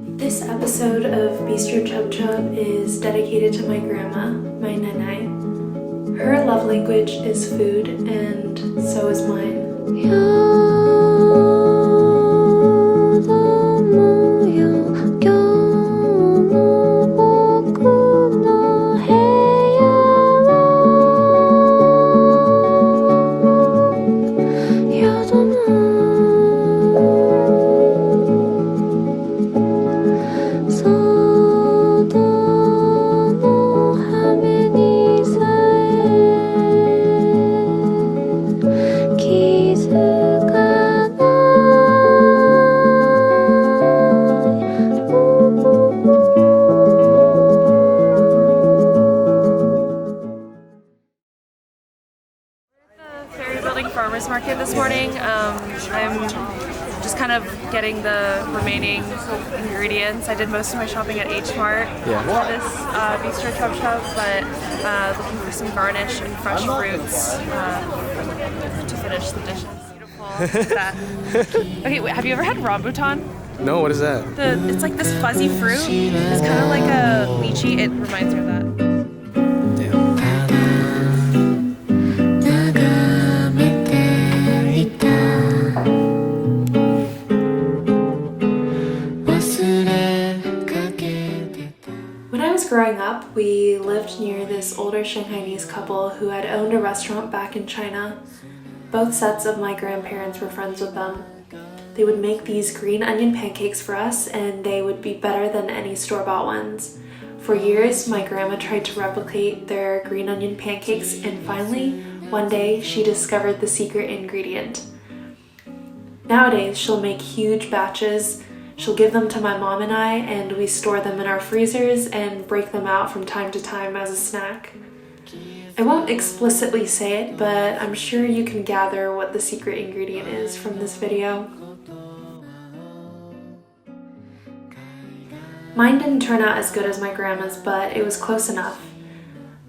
This episode of Bistro Chub Chub is dedicated to my grandma, my nanay. Her love language is food, and so is mine. Farmers market this morning. I'm just kind of getting the remaining ingredients. I did most of my shopping at H Mart for this Bistro Chub Chub, but looking for some garnish and fresh fruits to finish the dishes. Beautiful. Okay, wait, have you ever had rambutan? No, what is that? It's like this fuzzy fruit. It's kind of like a lychee. It reminds me of that. Growing up, we lived near this older Shanghainese couple who had owned a restaurant back in China. Both sets of my grandparents were friends with them. They would make these green onion pancakes for us, and they would be better than any store-bought ones. For years, my grandma tried to replicate their green onion pancakes, and finally, one day, she discovered the secret ingredient. Nowadays, she'll make huge batches. She'll give them to my mom and I, and we store them in our freezers and break them out from time to time as a snack. I won't explicitly say it, but I'm sure you can gather what the secret ingredient is from this video. Mine didn't turn out as good as my grandma's, but it was close enough.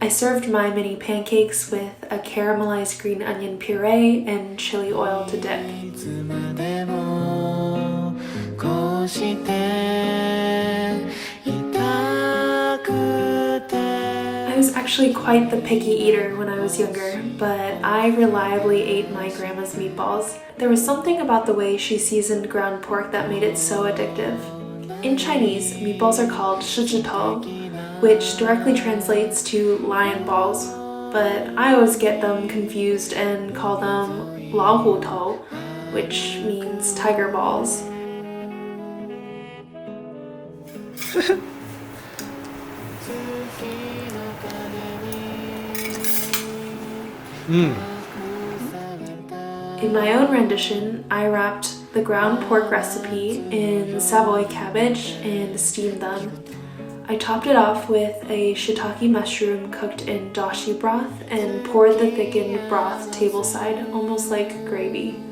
I served my mini pancakes with a caramelized green onion puree and chili oil to dip. I was actually quite the picky eater when I was younger, but I reliably ate my grandma's meatballs. There was something about the way she seasoned ground pork that made it so addictive. In Chinese, meatballs are called shizhitou, which directly translates to lion balls, but I always get them confused and call them laohutou, which means tiger balls. In my own rendition, I wrapped the ground pork recipe in Savoy cabbage and steamed them. I topped it off with a shiitake mushroom cooked in dashi broth and poured the thickened broth tableside, almost like gravy.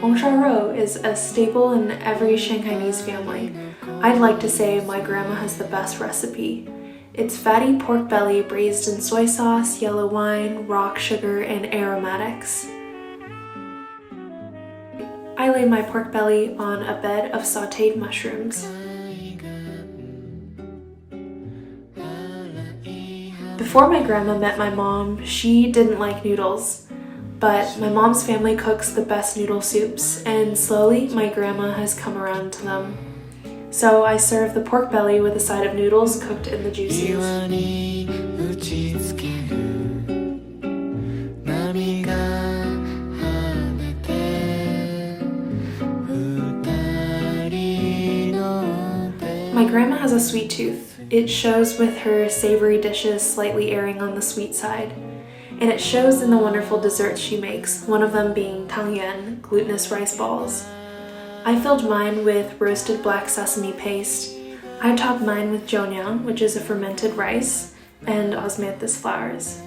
Hongsha is a staple in every Shanghainese family. I'd like to say my grandma has the best recipe. It's fatty pork belly braised in soy sauce, yellow wine, rock sugar, and aromatics. I lay my pork belly on a bed of sautéed mushrooms. Before my grandma met my mom, she didn't like noodles. But my mom's family cooks the best noodle soups, and slowly my grandma has come around to them. So I serve the pork belly with a side of noodles cooked in the juices. My grandma has a sweet tooth. It shows with her savory dishes slightly erring on the sweet side. And it shows in the wonderful desserts she makes, one of them being tangyuan, glutinous rice balls. I filled mine with roasted black sesame paste. I topped mine with joungyang, which is a fermented rice, and osmanthus flowers.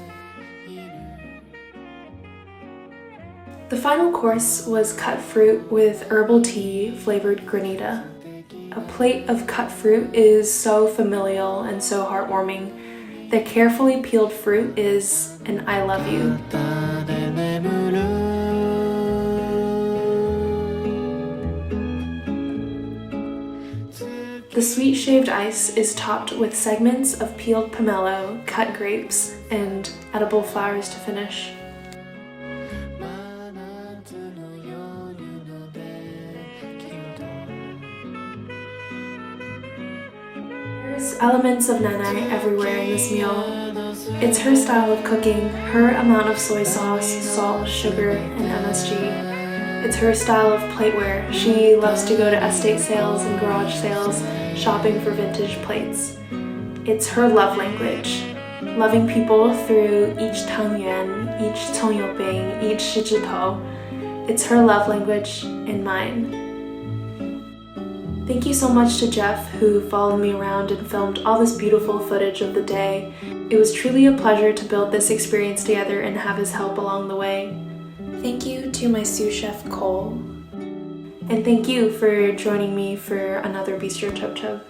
The final course was cut fruit with herbal tea flavored granita. A plate of cut fruit is so familial and so heartwarming. The carefully peeled fruit is an I love you. The sweet shaved ice is topped with segments of peeled pomelo, cut grapes, and edible flowers to finish. There's elements of Nanai everywhere in this meal. It's her style of cooking, her amount of soy sauce, salt, sugar, and MSG. It's her style of plateware. She loves to go to estate sales and garage sales, shopping for vintage plates. It's her love language, loving people through each tangyuan, each tongyoping, each shizhitou. It's her love language and mine. Thank you so much to Jeff, who followed me around and filmed all this beautiful footage of the day. It was truly a pleasure to build this experience together and have his help along the way. Thank you to my sous chef Cole. And thank you for joining me for another Bistro Chub Chub.